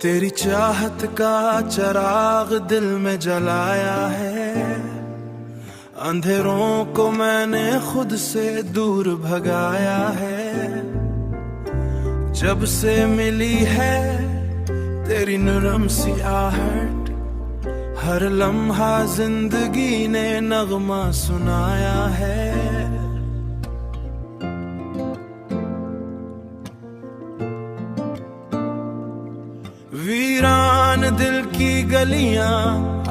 तेरी चाहत का चिराग दिल में जलाया है, अंधेरों को मैंने खुद से दूर भगाया है। जब से मिली है तेरी नरम सी आहट, हर लम्हा जिंदगी ने नगमा सुनाया है। वीरान दिल की गलियां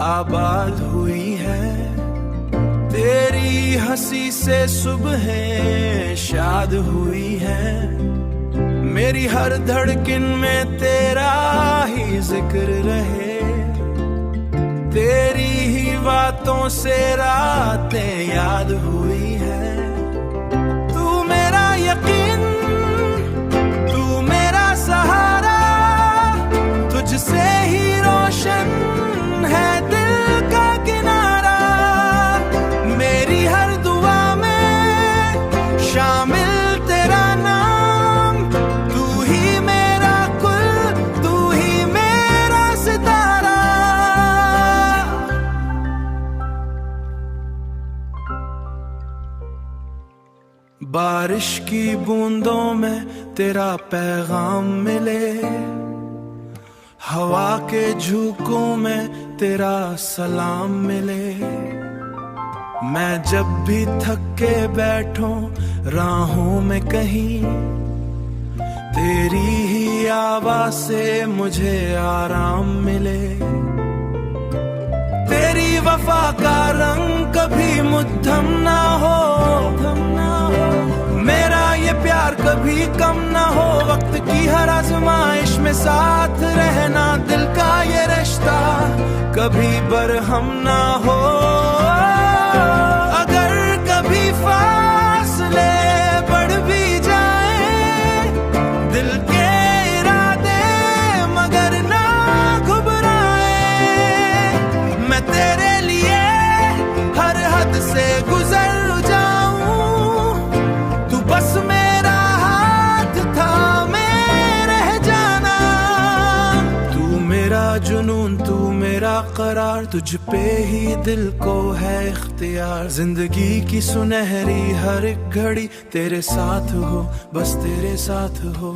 आबाद हुई है, तेरी हंसी से सुबहें शाद हुई है। मेरी हर धड़कन में तेरा ही जिक्र रहे, तेरी ही बातों से रातें याद हुई है। तू मेरा यकीन, तू मेरा सहारा, तुझसे ही रोशन है दिल का किनारा। मेरी हर दुआ में शामिल तेरा नाम, तू ही मेरा कुल, तू ही मेरा सितारा। बारिश की बूंदों में तेरा पैगाम मिले, हवा के झोंकों में तेरा सलाम मिले। मैं जब भी थक के बैठूं राहों में कहीं, तेरी ही आवाज से मुझे आराम मिले। तेरी वफा का रंग कभी मुद्दम ना हो, मेरा ये प्यार कभी कम ना हो। वक्त की हर आजमाइश में साथ रहना, दिल का ये रिश्ता कभी बरहम ना हो। अगर कभी फासले बढ़ भी जाए दिल के इरादे, मगर ना घबराए। मैं तेरे लिए हर हद से गुजर जाऊं, तू बस मेरा हाथ थामे रह जाना। तू मेरा जुनून, तू मेरा करार, तुझ पे ही दिल को है इख्तियार। जिंदगी की सुनहरी हर एक घड़ी तेरे साथ हो, बस तेरे साथ हो।